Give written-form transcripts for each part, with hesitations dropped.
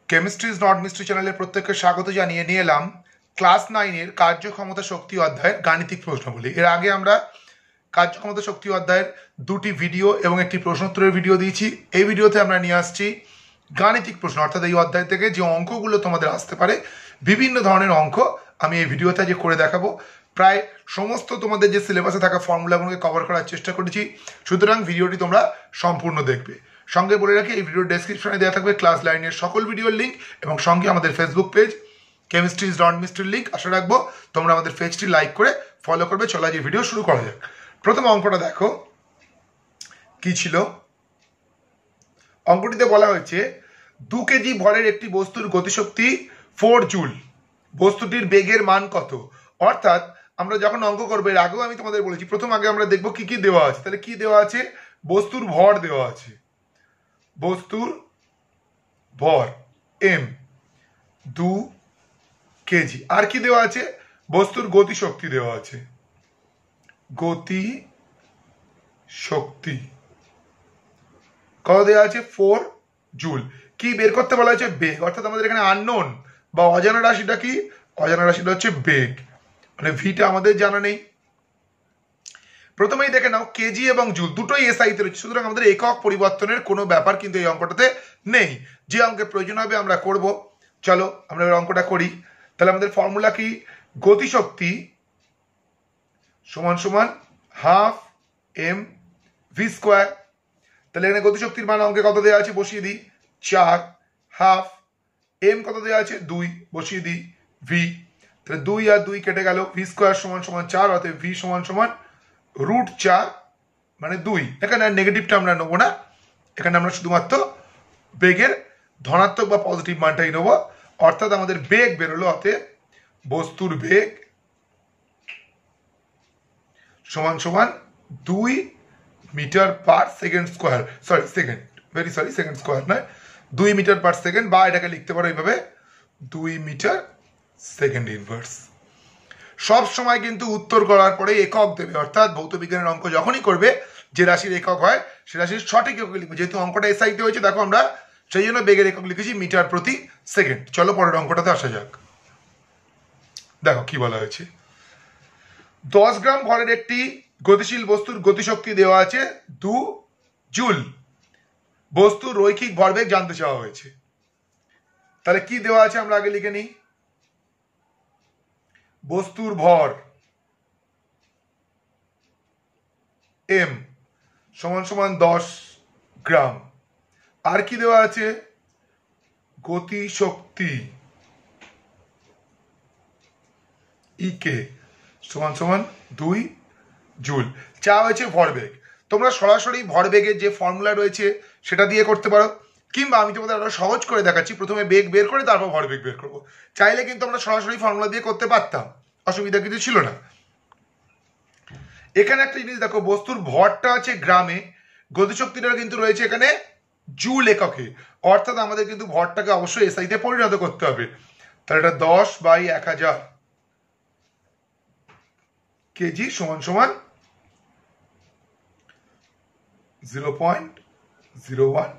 Chemistry is not mystery চ্যানেলের প্রত্যেককে স্বাগত জানিয়ে নিয়ে এলাম ক্লাস 9-এর কার্যক্ষমতা শক্তি অধ্যায়ের গাণিতিক প্রশ্নগুলি। এর আগে আমরা কার্যক্ষমতা শক্তি অধ্যায়ের দুটি ভিডিও এবং একটি প্রশ্নোত্তরের ভিডিও দিয়েছি। এই ভিডিওতে আমরা নিয়ে আসছি গাণিতিক প্রশ্ন, অর্থাৎ এই অধ্যায় থেকে যে অঙ্কগুলো তোমাদের আসতে পারে, বিভিন্ন ধরনের অঙ্ক আমি এই ভিডিওতে যে করে দেখাবো। প্রায় সমস্ত তোমাদের যে সিলেবাসে থাকা ফর্মুলাগুলোকে কভার করার চেষ্টা করেছি, সুতরাং ভিডিওটি তোমরা সম্পূর্ণ দেখবে। সঙ্গে বলে রাখি, এই ভিডিওর ডেসক্রিপশনে দেওয়া থাকবে ক্লাস 9-এর সকল ভিডিওর লিঙ্ক এবং সঙ্গে আমাদের Facebook page chemistry is not মিস্ট্রির লিঙ্ক। আশা রাখবো তোমরা আমাদের পেজটি লাইক করে ফলো করবে। চলো আজ এই ভিডিও শুরু করা যাক। প্রথম অঙ্কটা দেখো কি ছিল। অঙ্কটিতে বলা হয়েছে 2 কেজি ভরের একটি বস্তুর গতিশক্তি 4 জুল, বস্তুটির বেগের মান কত? অর্থাৎ আমরা যখন অঙ্ক করবো, এর আগেও আমি তোমাদের বলেছি, প্রথম আগে আমরা দেখবো কি কি দেওয়া আছে। তাহলে কি দেওয়া আছে? বস্তুর ভর দেওয়া আছে, বস্তুর ভর এম 2 কেজি। আর কি দেওয়া আছে? বস্তুর গতি শক্তি দেওয়া আছে, গতি শক্তি কত দেওয়া আছে? 4 জুল। কি বের করতে বলা হয়েছে? বেগ। অর্থাৎ আমাদের এখানে আননোন বা অজানা রাশিটা কি? অজানা রাশিটা হচ্ছে বেগ, মানে ভিটা আমাদের জানা নেই। প্রথমেই দেখে নাও কেজি এবং জুল দুটোই এসআইতে রয়েছে, সুতরাং আমাদের একক পরিবর্তনের কোনো ব্যাপার কিন্তু এই অঙ্কটাতে নেই। যে অঙ্কের প্রয়োজন হবে আমরা করব। চলো আমরা এবার অঙ্কটা করি। তাহলে আমাদের ফর্মুলা কি? গতিশক্তি সমান সমান হাফ এম ভি স্কোয়ার। তাহলে এখানে গতিশক্তির মান অঙ্কে কত দেওয়া আছে? বসিয়ে দিই 4, হাফ এম কত দেওয়া আছে? 2, বসিয়ে দিই ভি। তাহলে 2 আর 2 কেটে গেল, ভি স্কোয়ার সমান সমান 4, অতএব ভি সমান সমান √4 মানে 2। এখানে আর নেগেটিভটা আমরা নেবো না, এখানে আমরা শুধুমাত্র বেগের ধনাত্মক বা পজিটিভ মানটাই নেবো। অর্থাৎ আমাদের বেগ বেরোলো, অতএব বস্তুর বেগ সমান সমান 2 metre per second square, second square নয়, 2 মিটার পার সেকেন্ড, বা এটাকে লিখতে পারো এইভাবে 2 মিটার সেকেন্ড ইনভার্স। সব সময় কিন্তু উত্তর করার পরে একক দেবে, অর্থাৎ ভৌত বিজ্ঞানের অঙ্ক যখনই করবে যে রাশির একক হয় সে রাশির সঠিক একক লিখবে। যেহেতু অঙ্কটা এসআইতে হয়েছে, দেখো আমরা সেই জন্য বেগের একক লিখেছি মিটার প্রতি সেকেন্ড। চলো পরের অঙ্কটাতে আসা যাক। দেখো কি বলা হয়েছে। 10 গ্রাম ভরের একটি গতিশীল বস্তুর গতিশক্তি দেওয়া আছে 2 জুল, বস্তুর রৈখিক ভরবেগ জানতে চাওয়া হয়েছে। তাহলে কি দেওয়া আছে আমরা আগে লিখে নিই। বস্তুর ভর এম সমান সমান 10 গ্রাম। আর কি দেওয়া আছে? গতি শক্তি ইকে সমান সমান 2 জুল। চা হয়েছে ভরবেগ। তোমরা সরাসরি ভরবেগের যে ফর্মুলা রয়েছে সেটা দিয়ে করতে পারো, কিংবা আমি তোমাদের আরো সহজ করে দেখাচ্ছি, প্রথমে বেগ বের করে তারপর ভরবেগ বের করবো। চাইলে কিন্তু আমরা সরাসরি ফর্মুলা দিয়ে করতে পারতাম, অসুবিধা কিছু ছিল না। এখানে একটা জিনিস দেখো, বস্তুর ভরটা আছে গ্রামে, গতিশক্তিটা কিন্তু রয়েছে এখানে জুল এককে। অর্থাৎ আমাদের কিন্তু ভরটাকে অবশ্যই এসআইতে পরিণত করতে হবে। তাহলে এটা 10/1000 কেজি সমান সমান 0.01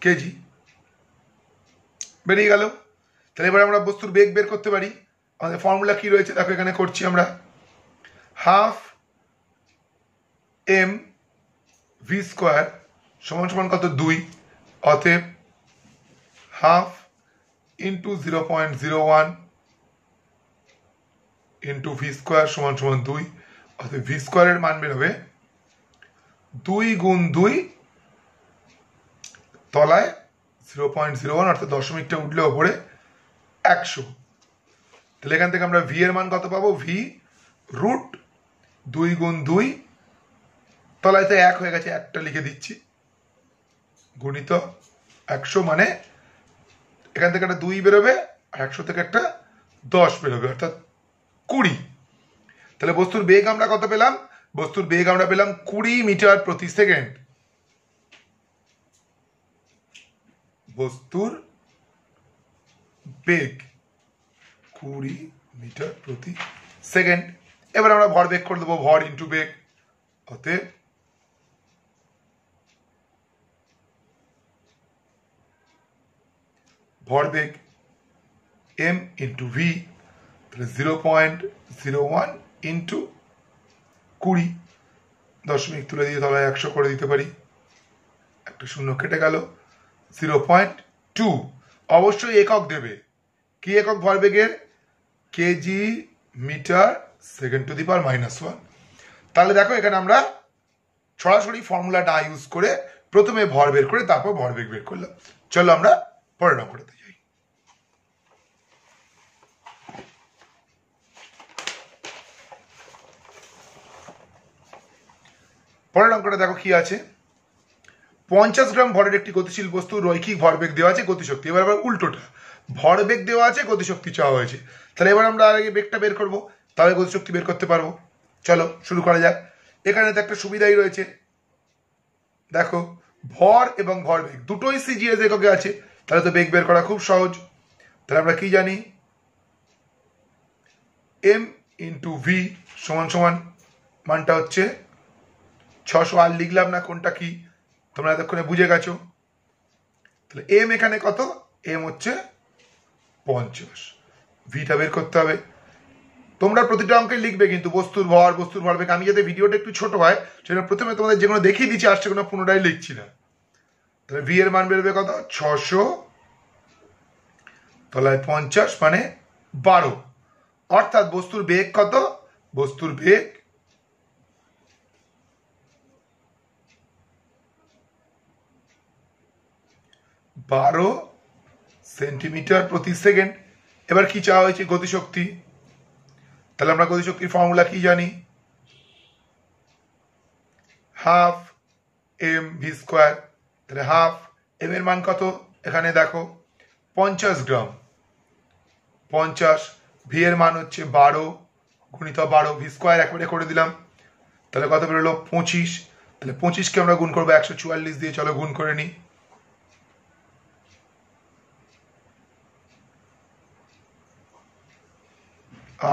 কেজি বেরিয়ে গেল। তাহলে এবার আমরা বস্তুর বেগ বের করতে পারি। আমাদের ফর্মুলা কি রয়েছে দেখো, এখানে করছি আমরা হাফ এম ভি স্কোয়ার সমান সমান কত? 2, অতএব half into 0.01 into V square সমান সমান 2, অতএব ভি স্কোয়ারের মান বেরোবে 2 গুণ 2 তলায় 0.01, অর্থাৎ দশমিকটা উঠলে ওপরে 100। তাহলে এখান থেকে আমরা ভি এর মান কত পাবো? ভি √2 গুণ 2 তলায় তো 1 হয়ে গেছে, একটা লিখে দিচ্ছি, গুণিত 100, মানে এখান থেকে একটা 2 বেরোবে আর 100 থেকে একটা 10 বেরোবে, অর্থাৎ 20। তাহলে বস্তুর বেগ আমরা কত পেলাম? বস্তুর বেগ আমরা পেলাম 20 মিটার প্রতি সেকেন্ড। বস্তুর বেগ 20 মিটার প্রতি সেকেন্ড। এবার আমরা ভর বেগ করে দেবো, ভর ইন্টু বেগ, অতএব ভরবেগ m ইন্টু ভি, তাহলে 0.01 ইন্টু 20, দশমিক তুলে দিয়ে তাহলে 100 করে দিতে পারি, একটা শূন্য কেটে গেল, 0.2। অবশ্যই একক দেবে, কি একক ভরবেগের? KG metre second to the power -1। তাহলে দেখো এখানে আমরা সরাসরি ফর্মুলা না ইউজ করে প্রথমে ভর বের করে তারপর ভরবেগ বের করলাম। চলো আমরা পরের অঙ্কটাতে যাই। পরের অঙ্কটা দেখো কি আছে, 50 গ্রাম ভরের একটি গতিশীল বস্তু রৈখিক ভরবেগ দেওয়া আছে, গতিশক্তি। এবার আবার উল্টোটা, ভরবেগ দেওয়া আছে, গতিশক্তি চাওয়া হয়েছে। তাহলে এবার আমরা আগে বেগটা বের করবো, তাহলে গতিশক্তি বের করতে পারবো। চলো শুরু করা যাক। এখানে তো একটা সুবিধাই রয়েছে, দেখো ভর এবং ভরবেগ দুটোই সিজিএস এককে আছে, তাহলে তো বেগ বের করা খুব সহজ। তাহলে আমরা কি জানি, এম ইন্টু ভি সমান সমান মানটা হচ্ছে 600। আর লিখলাম না, কোনটা কি তোমরা এতক্ষণে বুঝে গেছো। তাহলে এম এখানে কত? এম হচ্ছে 50, ভিটা বের করতে হবে। তোমরা প্রতিটা অঙ্কে লিখবে কিন্তু বস্তুর ভর, বস্তুর ভরবেগ। আমি যাতে ভিডিওটা একটু ছোট হয় সেটা প্রথমে তোমাদের যেগুলো দেখিয়ে দিচ্ছি আর সেগুলো পুনরায় লিখছি না। তাহলে ভি এর মান বেরোবে কত? 600 তলায় 50 মানে 12। অর্থাৎ বস্তুর বেগ কত? বস্তুর বেগ 12 সেন্টিমিটার প্রতি সেকেন্ড। এবার কি চাওয়া হয়েছে? গতিশক্তি। তাহলে আমরা গতিশক্তির ফর্মুলা কি জানি? Half M V square. তাহলে হাফ এম এর মান কত? এখানে দেখো 50 গ্রাম, 50, ভি এর মান হচ্ছে 12 গুণিত 12, ভি স্কোয়ার একবারে করে দিলাম। তাহলে কত বেরোলো? 25। তাহলে 25কে আমরা গুণ করবো 144 দিয়ে। চলো গুণ করে নিই।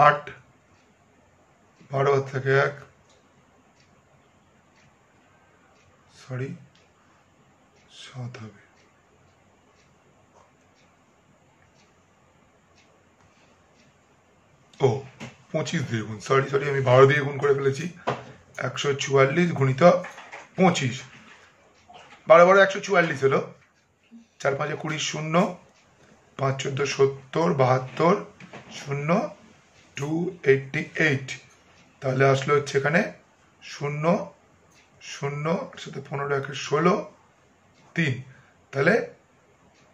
8, 12 থেকে 1, সরি 7 হবে। ও 25 দিয়ে গুণ, সরি আমি 12 দিয়ে গুণ করে ফেলেছি। 144 গুণিত 25, 12 12 144 হলো। 4 5 20, 0 5 14 70 72 0 288। তাহলে আসলো হচ্ছে এখানে 0 0 সাথে 15 1 16 3, তাহলে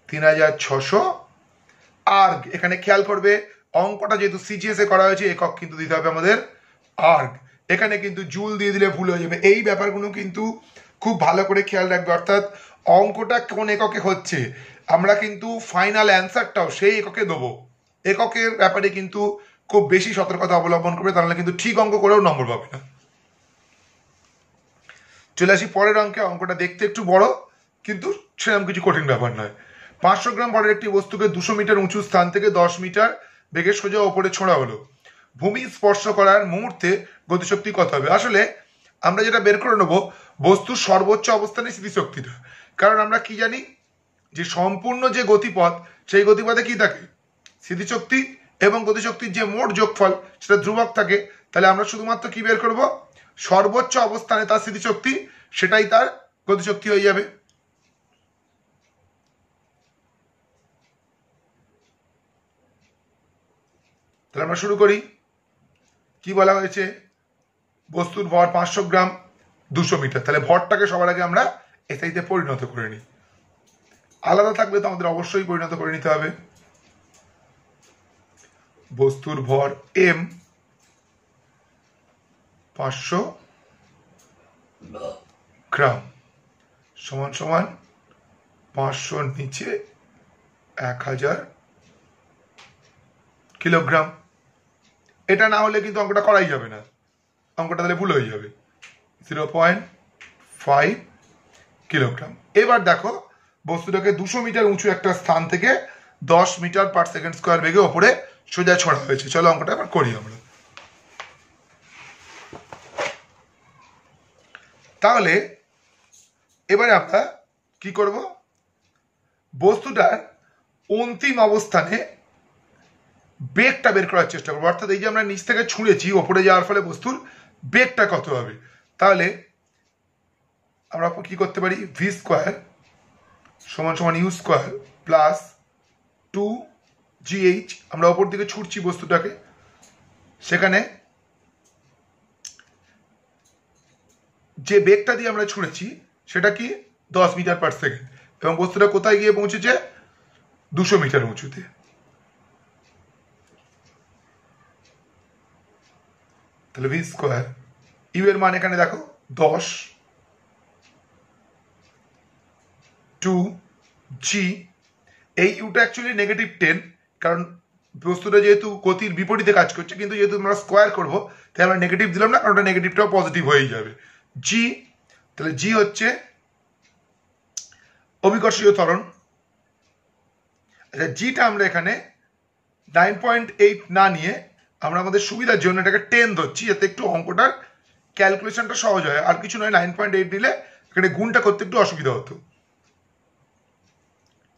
3600। আর এখানে খেয়াল করবে অঙ্কটা যেহেতু সিজিএস এ করা হয়েছে, একক কিন্তু দিতে হবে আমাদের আর্গ। এখানে কিন্তু জুল দিয়ে দিলে ভুল হয়ে যাবে। এই ব্যাপারগুলো কিন্তু খুব ভালো করে খেয়াল রাখবে। অর্থাৎ অঙ্কটা কোন এককে হচ্ছে, আমরা কিন্তু ফাইনাল অ্যান্সারটাও সেই এককে দেবো। এককের ব্যাপারে কিন্তু খুব বেশি সতর্কতা অবলম্বন করবে, তাহলে কিন্তু ঠিক অঙ্ক করেও নম্বর পাবে না। চলে আসি পরের অঙ্কে। অঙ্কটা দেখতে একটু বড়, কিন্তু সেরকম কিছু কঠিন ব্যাপার নয়। 500 গ্রাম ভরের একটি বস্তুকে 200 মিটার উঁচু স্থান থেকে 10 মিটার বেগে সোজা ওপরে ছোঁড়া হলো। ভূমি স্পর্শ করার মুহূর্তে গতিশক্তি কত হবে? আসলে আমরা যেটা বের করে নেবো বস্তুর সর্বোচ্চ অবস্থানে স্থিতিশক্তিটা। কারণ আমরা কি জানি যে সম্পূর্ণ যে গতিপথ, সেই গতিপথে কি থাকে? স্থিতিশক্তি এবং গতিশক্তির যে মোট যোগফল সেটা ধ্রুবক থাকে। তাহলে আমরা শুধুমাত্র কি বের করব? সর্বোচ্চ অবস্থানে তার স্থিতিশক্তি, সেটাই তার গতিশক্তি হয়ে যাবে। তাহলে আমরা শুরু করি। কি বলা হয়েছে? বস্তুর ভর 500 গ্রাম, 200 মিটার। তাহলে ভরটাকে সবার আগে আমরা এসআইতে পরিণত করে নিই। আলাদা থাকলে তো আমাদের অবশ্যই পরিণত করে নিতে হবে। বস্তুর ভর এম, 500 গ্রাম সমান সমান 500 নিচে 1000 কিলোগ্রাম। এটা না হলে কিন্তু অঙ্কটা করাই যাবে না, অঙ্কটা তাহলে ভুল হয়ে যাবে। 0.5 কিলোগ্রাম। এবার দেখো বস্তুটাকে 200 মিটার উঁচু একটা স্থান থেকে 10 মিটার পার সেকেন্ড স্কোয়ার বেগে ওপরে সোজা ছড়া হয়েছে। চলো অঙ্কটা এবার করি আমরা। তাহলে এবারে আমরা কি করব? বস্তুটার অন্তিম অবস্থানে বেগটা বের করার চেষ্টা করবো। অর্থাৎ এই যে আমরা নিচ থেকে ছুঁড়েছি, ওপরে যাওয়ার ফলে বস্তুর বেগটা কত হবে। তাহলে আমরা কি করতে পারি, ভি স্কোয়ার সমান সমান ইউ স্কোয়ার প্লাস 2gh, আমরা ওপর দিকে ছুটছি বস্তুটাকে, সেখানে যে বেগটা দিয়ে আমরা ছুঁড়েছি সেটা কি 10 মিটার পার সেকেন্ড, এবং বস্তুটা কোথায় গিয়ে পৌঁছেছে, 200 মিটার উঁচুতে। তাহলে ভি স্কোয়ার, ইউ এর মান এখানে দেখো 10, 2g, এই ইউটা অ্যাকচুয়ালি -10, কারণ বস্তুটা যেহেতু গতির বিপরীতে কাজ করছে, কিন্তু যেহেতু আমরা স্কোয়ার করবো তাই আমরা নেগেটিভ দিলাম না, কারণ ওটা নেগেটিভটাও পজিটিভ হয়ে যাবে। জি, তাহলে জি হচ্ছে অভিকর্ষীয় ত্বরণ। আচ্ছা, জিটা আমরা এখানে 9.8 না নিয়ে আমরা আমাদের সুবিধার জন্য এটাকে 10 ধরছি, যাতে একটু অঙ্কটার ক্যালকুলেশনটা সহজ হয়। আর কিছু নয়, 9.8 দিলে এখানে গুণটা করতে একটু অসুবিধা হতো।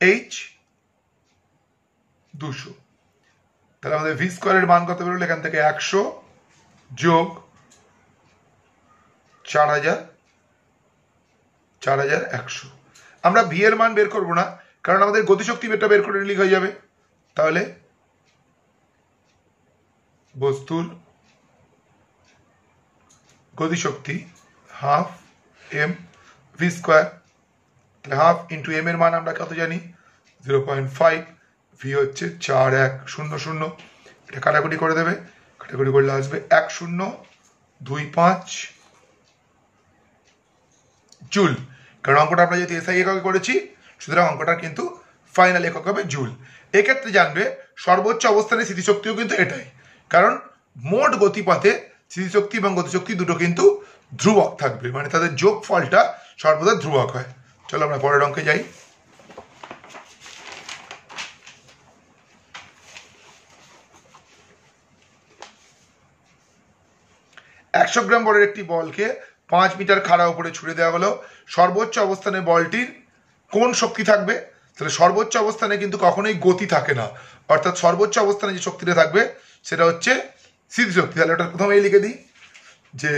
এইচ 200, তাহলে আমাদের ভি স্কোয়ারের মান কত বেরোলো এখান থেকে, 100 যোগ 4100। আমরা ভি এর মান বের করবো না, কারণ আমাদের গতিশক্তি বেরটা বের করে নিলেই হয়ে যাবে। তাহলে বস্তুর গতিশক্তি হাফ এম ভি স্কোয়ার, তাহলে হাফ ইন্টু এম এর মান আমরা কত জানি, 0.5, ভি হচ্ছে 4100, এটা কাটাকুটি করে দেবে, কাটাকুটি করলে আসবে 1025 জুল, কারণ অঙ্কটা আমরা যেহেতু এসআই এককে করেছি, সুতরাং অঙ্কটা কিন্তু ফাইনাল একক হবে জুল। এক্ষেত্রে জানবে সর্বোচ্চ অবস্থানে স্থিতিশক্তিও কিন্তু এটাই, কারণ মোট গতিপথে স্থিতিশক্তি এবং গতিশক্তি দুটো কিন্তু ধ্রুবক থাকবে, মানে তাদের যোগফলটা সর্বদা ধ্রুবক হয়। চলো আমরা পরের অঙ্কে যাই। একশো গ্রাম বলের একটি বলকে 5 মিটার খাড়া উপরে ছুড়ে দেওয়া হলো, সর্বোচ্চ অবস্থানে বলটির কোন শক্তি থাকবে। তাহলে সর্বোচ্চ অবস্থানে কিন্তু কখনোই গতি থাকে না, অর্থাৎ সর্বোচ্চ অবস্থানে যে শক্তিটা থাকবে সেটা হচ্ছে স্থিতিশক্তি। তাহলে ওটা প্রথমেই লিখে দিই যে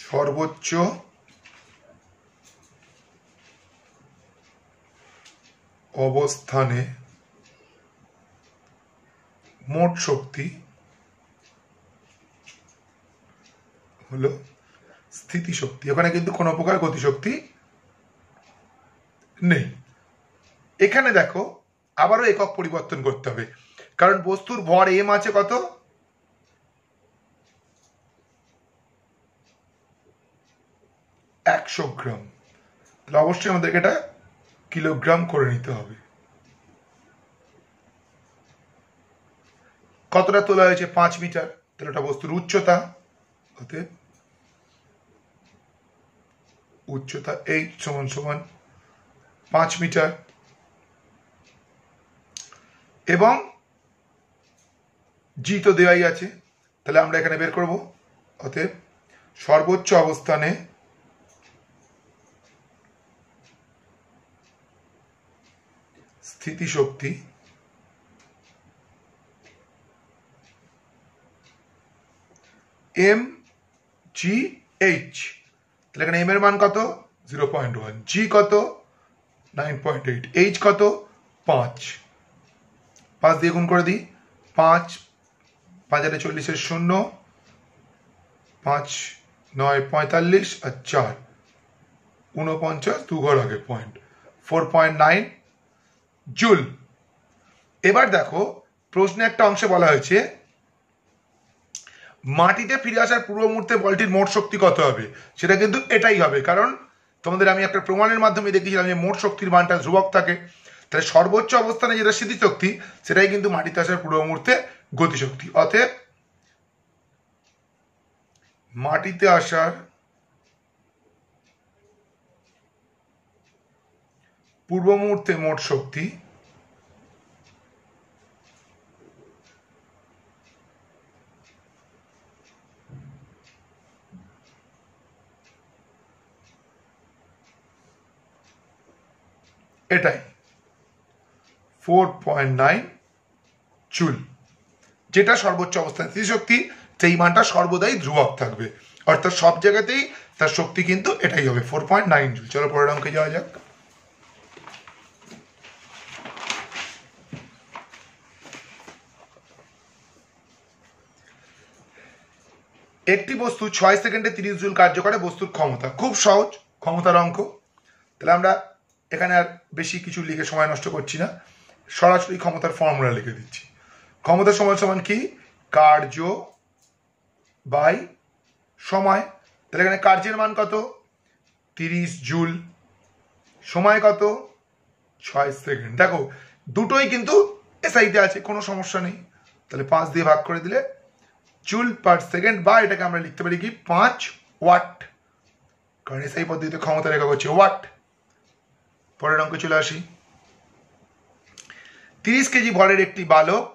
সর্বোচ্চ অবস্থানে মোট শক্তি হলো স্থিতিশক্তি। ওখানে কিন্তু কোনো প্রকার গতিশক্তি নেই। এখানে দেখো আবারও একক পরিবর্তন করতে হবে, কারণ বস্তুর ভর এম আছে কত, 100 গ্রাম, তাহলে অবশ্যই আমাদেরকে এটা কিলোগ্রাম করে নিতে হবে। কতটা তোলা হয়েছে, 5 মিটার, তাহলে ওটা বস্তুর উচ্চতা, অতএব উচ্চতা এইচ সমান সমান 5 মিটার, এবং জি তো দেওয়াই আছে, তাহলে আমরা এখানে বের করব। অতএব সর্বোচ্চ অবস্থানে স্থিতিশক্তি এম জি এইচ, তাহলে এখানে এম এর মান কত, 0.1, জি কত 9.8, এইচ কত 5, 5 দিয়ে গুণ করে দিই, 5 5 আর 40 0, 5 9 45 আর 4 49, 2 ঘর আগে পয়েন্ট, 4.9 জুল। এবার দেখো প্রশ্নে একটা অংশে বলা হয়েছে মাটিতে ফিরে আসার পূর্ব মুহূর্তে বলটির মোট শক্তি কত হবে। সেটা কিন্তু এটাই হবে, কারণ তোমাদের আমি একটা প্রমাণের মাধ্যমে দেখিয়েছিলাম যে মোট শক্তির মানটা ধ্রুবক থাকে। তাহলে সর্বোচ্চ অবস্থানে যেটা স্থিতিশক্তি সেটাই কিন্তু মাটিতে আসার পূর্ব মুহূর্তে গতিশক্তি। অতএব মাটিতে আসার পূর্ব মুহূর্তে মোট শক্তি এটাই 4.9 জুল, যেটা সর্বোচ্চ অবস্থান স্থিতিশক্তি, সেই মানটা সর্বদাই ধ্রুবক থাকবে, অর্থাৎ সব জায়গাতেই তার শক্তি কিন্তু এটাই হবে 4.9 জুল। চলো পরের অঙ্কে যাওয়া যাক। একটি বস্তু 6 সেকেন্ডে 30 জুল কার্য করে, বস্তুর ক্ষমতা। খুব সহজ ক্ষমতার অঙ্ক। তাহলে আমরা এখানে আর বেশি কিছু লিখে সময় নষ্ট করছি না, সরাসরি ক্ষমতার ফর্মুলা লিখে দিচ্ছি। ক্ষমতা সমান সমান কি? কার্য বাই সময়। তাহলে এখানে কার্যের মান কত? 30 জুল। সময় কত? 6 সেকেন্ড। দেখো দুটোই কিন্তু এসআইতে আছে, কোনো সমস্যা নেই। তাহলে 5 দিয়ে ভাগ করে দিলে জুল পার সেকেন্ড, বা এটাকে আমরা লিখতে পারি কি 5 ওয়াট, কারণ এসআই পদ্ধতিতে ক্ষমতার একক হচ্ছে ওয়াট। পরের অঙ্কে চলে আসি। 30 কেজি ভরের একটি বালক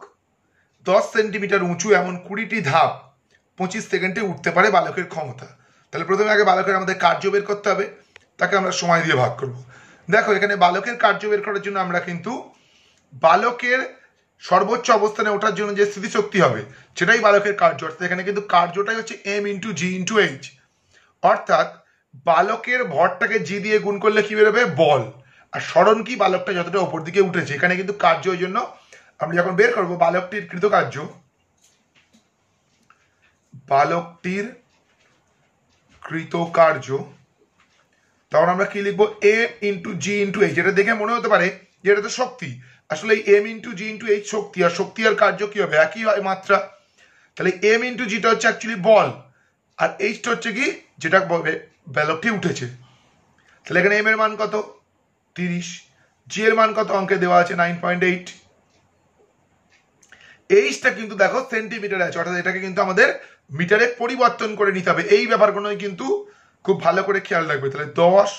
10 সেন্টিমিটার উঁচু এমন 20টি ধাপ 25 সেকেন্ডে উঠতে পারে, বালকের ক্ষমতা। তাহলে প্রথমে আগে বালকের আমাদের কার্য বের করতে হবে, তাকে আমরা সময় দিয়ে ভাগ করব। দেখো এখানে বালকের কার্য বের করার জন্য আমরা কিন্তু বালকের সর্বোচ্চ অবস্থানে ওঠার জন্য যে স্থিতিশক্তি হবে সেটাই বালকের কার্য, অর্থাৎ এখানে কিন্তু কার্যটাই হচ্ছে m ইন্টু জি ইন্টু এইচ, অর্থাৎ বালকের ভরটাকে জি দিয়ে গুণ করলে কি বেরোবে? বল। আর সরণ কি? বালকটা যতটা ওপর দিকে উঠেছে। এখানে কিন্তু কার্য, ওই জন্য আমরা যখন বের করবো বালকটির কৃতকার্য, বালকটির কৃতকার্য, তখন আমরা কি লিখবো? এম ইন্টু জি ইন্টু এইচ। এটা দেখে মনে হতে পারে যে এটা তো শক্তি, আসলে এই এম ইন্টু জি ইন্টু এইচ শক্তি, আর শক্তি আর কার্য কি হবে? একই হয় মাত্রা। তাহলে এম ইন্টু জিটা হচ্ছে অ্যাকচুয়ালি বল, আর এইচটা হচ্ছে কি? যেটা বালকটি উঠেছে। তাহলে এখানে এম এর মান কত? 30। জি এর মান কত? অঙ্কে দেওয়া আছে 9.8। এইচটা কিন্তু দেখো সেন্টিমিটার আছে, অর্থাৎ এটাকে কিন্তু আমাদের মিটারে পরিবর্তন করে নিতে হবে। এই ব্যাপারগুলোই কিন্তু খুব ভালো করে খেয়াল রাখবে। তাহলে 10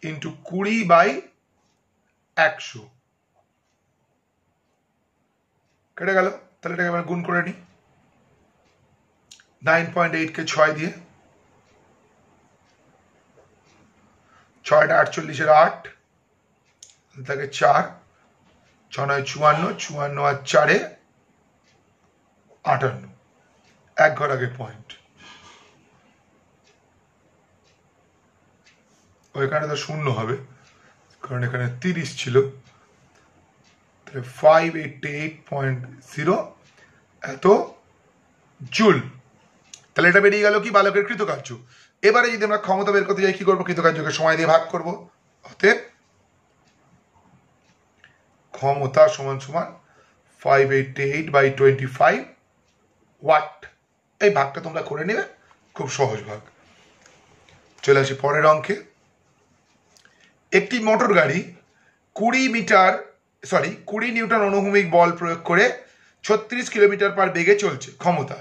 ইন্টু 20/100 কেটে গেল। তাহলে এটাকে আমরা গুণ করে নিই 9.8 কে 6 দিয়ে, 6টা 48-এর 8, থাকে 4, 6 9 54, 54 আর 4-এ 58, এক ঘর আগে পয়েন্ট। ওইখানে তো শূন্য হবে, কারণ এখানে 30 ছিল। 588.0 এত জুল। তাহলে এটা বেরিয়ে গেল কি? বালকের কৃতকার্য। এবারে যদি আমরা ক্ষমতা বের করতে যাই কি করবো? কৃতকার্যকে সময় দিয়ে ভাগ করবো। অতএব ক্ষমতা সমান সমান 588/25 ওয়াট। এই ভাগটা তোমরা করে নেবে, খুব সহজ ভাগ। চলে আসি পরের অঙ্কে। একটি মোটর গাড়ি 20 নিউটন অনুভূমিক বল প্রয়োগ করে 36 কিলোমিটার পার বেগে চলছে। ক্ষমতা।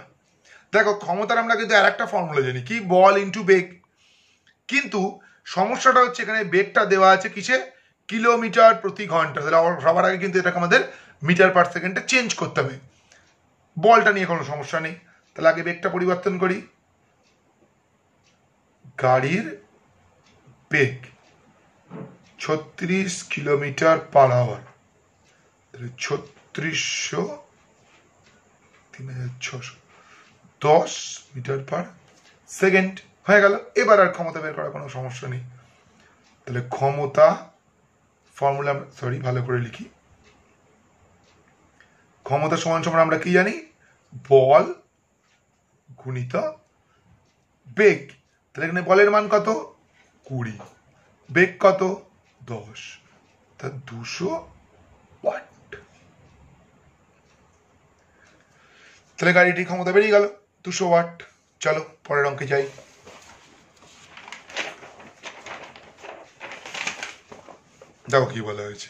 দেখো ক্ষমতার আমরা কিন্তু আর একটা ফর্মুলা জানি, কি? বল ইন্টু বেগ। কিন্তু সমস্যাটা হচ্ছে এখানে বেগটা দেওয়া আছে কিসে? কিলোমিটার প্রতি ঘন্টা। তাহলে সবার আগে কিন্তু এটাকে আমাদের মিটার পার সেকেন্ডে চেঞ্জ করতে হবে। বলটা নিয়ে কোনো সমস্যা নেই, তাহলে আগে বেগটা পরিবর্তন করি। গাড়ির বেগ 36 kilometre per hour, 3600 3600 10 metre per second হয়ে গেল। এবার আর ক্ষমতা বের করার কোনো সমস্যা নেই। তাহলে ক্ষমতা ফর্মুলা, ভালো করে লিখি। ক্ষমতা সমান সমান আমরা কি জানি? বল গুণিত বেগ। তাহলে এখানে বলের মান কত? 20, বেগ কত? 10, তা 200 ওয়াট। তাহলে গাড়িটির ক্ষমতা বেরিয়ে গেল 200 ওয়াট। চলো পরের অঙ্কে যাই। দেখো কি বলা হয়েছে।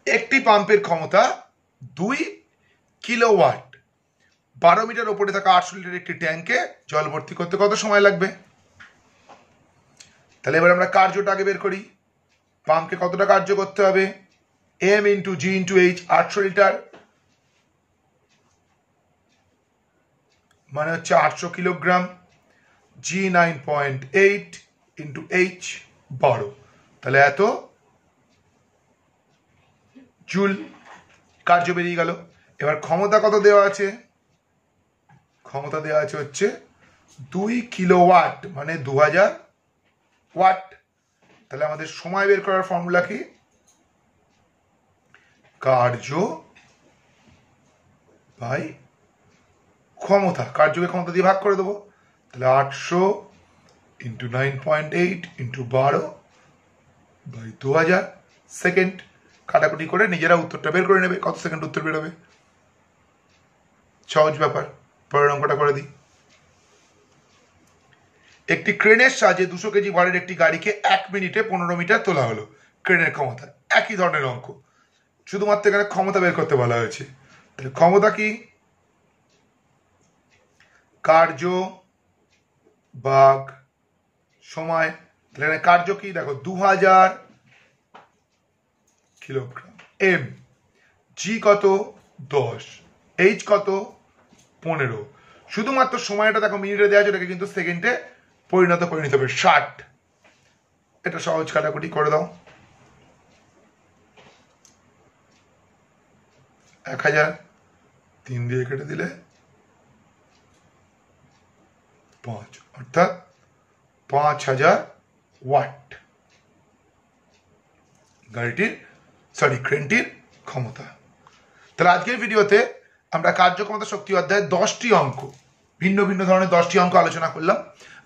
একটি পাম্পের ক্ষমতা 2 কিলোওয়াট, 12 মিটার ওপরে থাকা 800 লিটার একটি ট্যাঙ্কে জল ভর্তি করতে কত সময় লাগবে? তাহলে এবার আমরা কার্যটা আগে বের করি। পাম্পকে কতটা কার্য করতে হবে? এম ইন্টু জি ইন্টু এইচ, 800 লিটার মানে হচ্ছে 800 কিলোগ্রাম, জি 9.8 ইন্টু এইচ 12, তাহলে এত জুল কার্য বেরিয়ে গেল। এবার ক্ষমতা কত দেওয়া আছে? ক্ষমতা দেওয়া আছে হচ্ছে 2 কিলোওয়াট, মানে 2000 ওয়াট। তাহলে আমাদের সময় বের করার ফর্মুলা কি? কার্য বাই ক্ষমতা। কার্যকে ক্ষমতা দিয়ে ভাগ করে দেবো। তাহলে 800 ইন্টু 9.8 ইন্টু 12 বাই 2000 সেকেন্ড। কাটাকুটি করে নিজেরা উত্তরটা বের করে নেবে, কত সেকেন্ড উত্তর বেরোবে। সহজ ব্যাপার। পরের অঙ্কটা করে দিই। একটি ক্রেনের সাহায্যে 200 কেজি ভারের একটি গাড়িকে 1 মিনিটে 15 মিটার তোলা হলো। ক্রেনের ক্ষমতা। একই ধরনের অঙ্ক, শুধুমাত্র এখানে ক্ষমতা বের করতে বলা হয়েছে। তাহলে ক্ষমতা কি? কার্য ভাগ সময়। তাহলে এখানে কার্য কি? দেখো 2000 কিলোগ্রাম। এম জি কত? 10। এইচ কত? 15। শুধুমাত্র সময়টা দেখো মিনিটে দেওয়া আছে, এটাকে কিন্তু সেকেন্ডে পরিণত করে নিতে হবে, 60। এটা সহজ কাটাকুটি করে দাও। 1000 3 দিয়ে কেটে দিলে 5, অর্থাৎ 5000 ওয়াট ক্রেনটির ক্ষমতা। তাহলে আজকের ভিডিওতে আমরা কার্যক্ষমতা শক্তি অধ্যায়ের 10টি অঙ্ক, ভিন্ন ভিন্ন ধরনের 10টি অঙ্ক আলোচনা করলাম।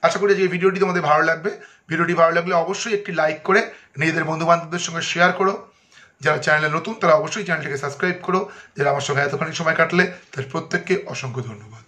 আশা করি যে ভিডিওটি তোমাদের ভালো লাগবে। ভিডিওটি ভালো লাগলে অবশ্যই একটি লাইক করে নিজেদের বন্ধু বান্ধবদের সঙ্গে শেয়ার করো। যারা চ্যানেলে নতুন তারা অবশ্যই চ্যানেলটিকে সাবস্ক্রাইব করো। যারা আমার সঙ্গে এতখানি সময় কাটলে তাদের প্রত্যেককে অসংখ্য ধন্যবাদ।